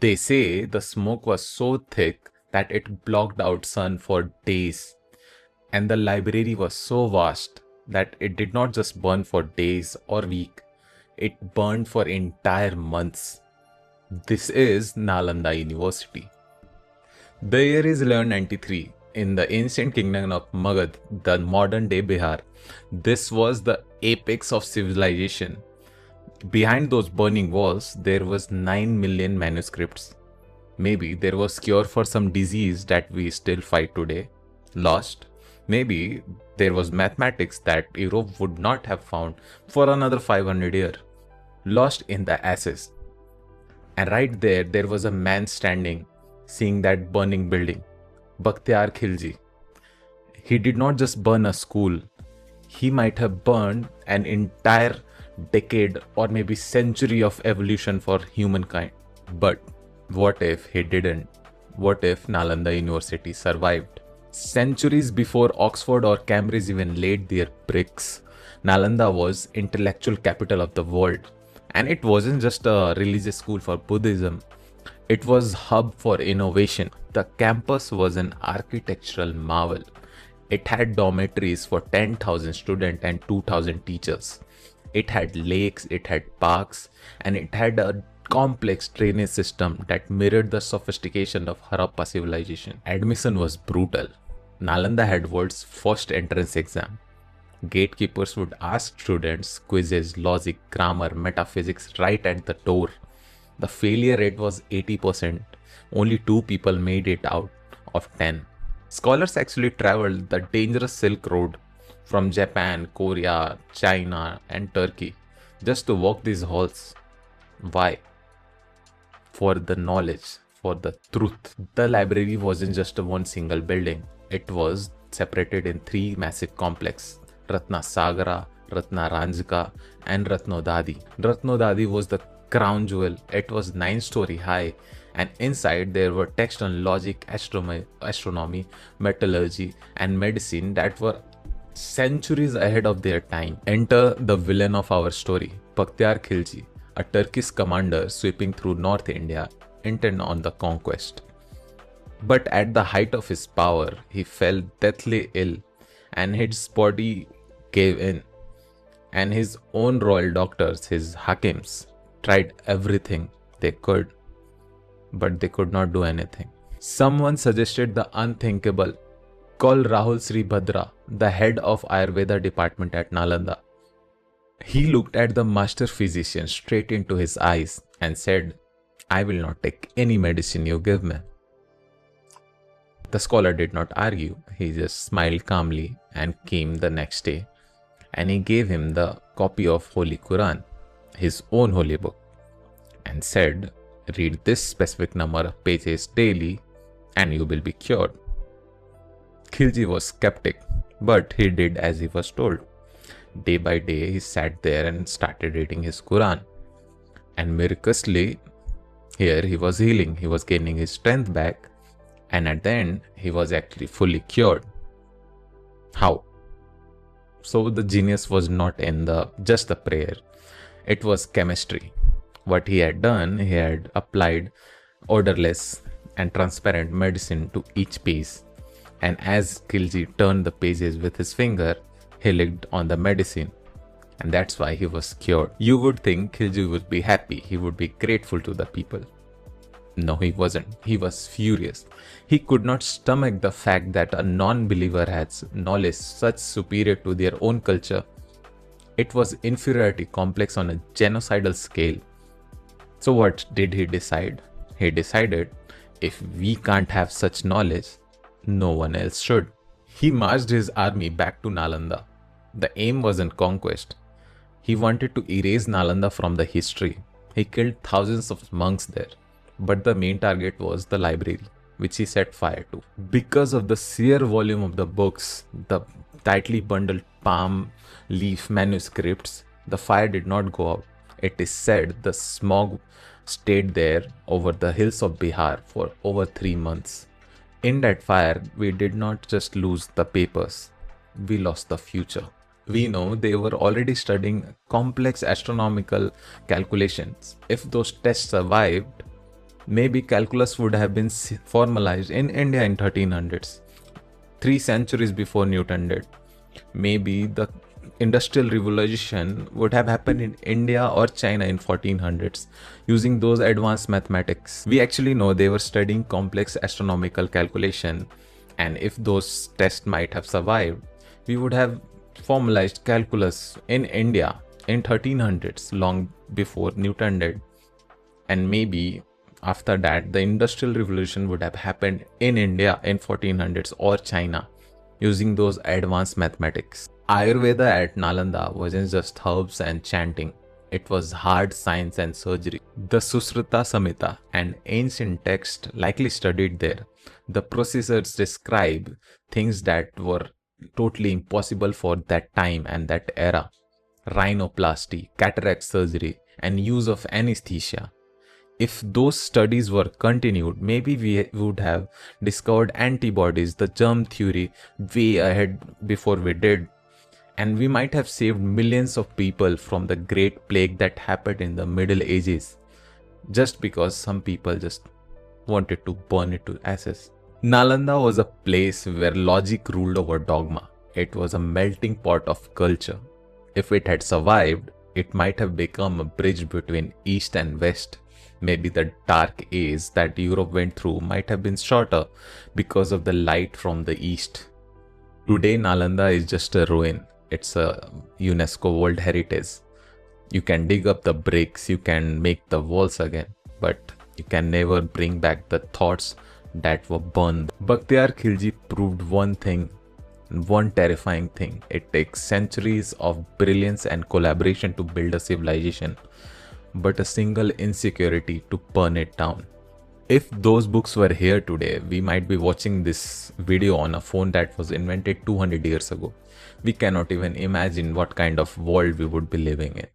They say the smoke was so thick that it blocked out sun for days, and the library was so vast that it did not just burn for days or weeks, it burned for entire months. This is Nalanda University. The year is 1193. In the ancient kingdom of Magad, the modern day Bihar, this was the apex of civilization. Behind those burning walls, there was 9 million manuscripts. Maybe there was cure for some disease that we still fight today. Lost. Maybe there was mathematics that Europe would not have found for another 500 years. Lost in the ashes. And right there was a man standing, seeing that burning building. Bakhtiar Khilji. He did not just burn a school. He might have burned an entire decade or maybe century of evolution for humankind. But what if he didn't? What if Nalanda University survived? Centuries before Oxford or Cambridge even laid their bricks, Nalanda was intellectual capital of the world. And it wasn't just a religious school for Buddhism. It was hub for innovation. The campus was an architectural marvel. It had dormitories for 10,000 students and 2,000 teachers. It had lakes, it had parks, and it had a complex drainage system that mirrored the sophistication of Harappa civilization. Admission was brutal. Nalanda had world's first entrance exam. Gatekeepers would ask students quizzes, logic, grammar, metaphysics right at the door. The failure rate was 80%. Only 2 people made it out of 10. Scholars actually traveled the dangerous Silk Road from Japan, Korea, China, and Turkey just to walk these halls. Why? For the knowledge, for the truth. The library wasn't just one single building. It was separated in 3 massive complexes: Ratna Sagara, Ratna Ranjika, and Ratnodadi. Ratnodadi was the crown jewel. It was 9-story high, and inside there were texts on logic, astronomy, metallurgy, and medicine that were centuries ahead of their time. Enter the villain of our story, Bakhtiar Khilji, a Turkish commander sweeping through North India, intent on the conquest. But at the height of his power, he fell deathly ill, and his body gave in. And his own royal doctors, his hakims, tried everything they could, but they could not do anything. Someone suggested the unthinkable. Call Rahul Sribhadra, the head of Ayurveda department at Nalanda. He looked at the master physician straight into his eyes and said, "I will not take any medicine you give me." The scholar did not argue. He just smiled calmly and came the next day, and he gave him the copy of Holy Quran, his own holy book, and said, "Read this specific number of pages daily and you will be cured." Khilji was skeptic, but he did as he was told. Day by day, he sat there and started reading his Quran. And miraculously, here he was healing, he was gaining his strength back, and at the end, he was actually fully cured. How? So the genius was not in just the prayer. It was chemistry. What he had done, he had applied odorless and transparent medicine to each page. And as Khilji turned the pages with his finger, he licked on the medicine. And that's why he was cured. You would think Khilji would be happy, he would be grateful to the people. No, he wasn't. He was furious. He could not stomach the fact that a non-believer has knowledge such superior to their own culture. It was inferiority complex on a genocidal scale. So what did he decide? He decided, if we can't have such knowledge, no one else should. He marched his army back to Nalanda. The aim wasn't conquest. He wanted to erase Nalanda from the history. He killed thousands of monks there. But the main target was the library, which he set fire to. Because of the sheer volume of the books, the tightly bundled palm leaf manuscripts, the fire did not go out. It is said the smog stayed there over the hills of Bihar for over 3 months. In that fire, we did not just lose the papers, we lost the future. We know they were already studying complex astronomical calculations. If those tests survived, Maybe calculus would have been formalized in India in 1300s, 3 centuries before Newton did. Maybe the industrial revolution would have happened in India or China in 1400s using those advanced mathematics. We actually know they were studying complex astronomical calculation, and if those tests might have survived, we would have formalized calculus in India in 1300s, long before Newton did. And maybe after that, the industrial revolution would have happened in India in 1400s or China using those advanced mathematics. Ayurveda at Nalanda wasn't just herbs and chanting, it was hard science and surgery. The Susruta Samhita, an ancient text likely studied there, the procedures describe things that were totally impossible for that time and that era: rhinoplasty, cataract surgery, and use of anesthesia. If those studies were continued, maybe we would have discovered antibodies, the germ theory, way ahead before we did. And we might have saved millions of people from the Great Plague that happened in the Middle Ages, just because some people just wanted to burn it to ashes. Nalanda was a place where logic ruled over dogma. It was a melting pot of culture. If it had survived, it might have become a bridge between East and West. Maybe the dark age that Europe went through might have been shorter because of the light from the East. Today, Nalanda is just a ruin. It's a UNESCO World Heritage. You can dig up the bricks, you can make the walls again, but you can never bring back the thoughts that were burned. Bakhtiyar Khilji proved one thing, one terrifying thing. It takes centuries of brilliance and collaboration to build a civilization, but a single insecurity to burn it down. If those books were here today, we might be watching this video on a phone that was invented 200 years ago. We cannot even imagine what kind of world we would be living in.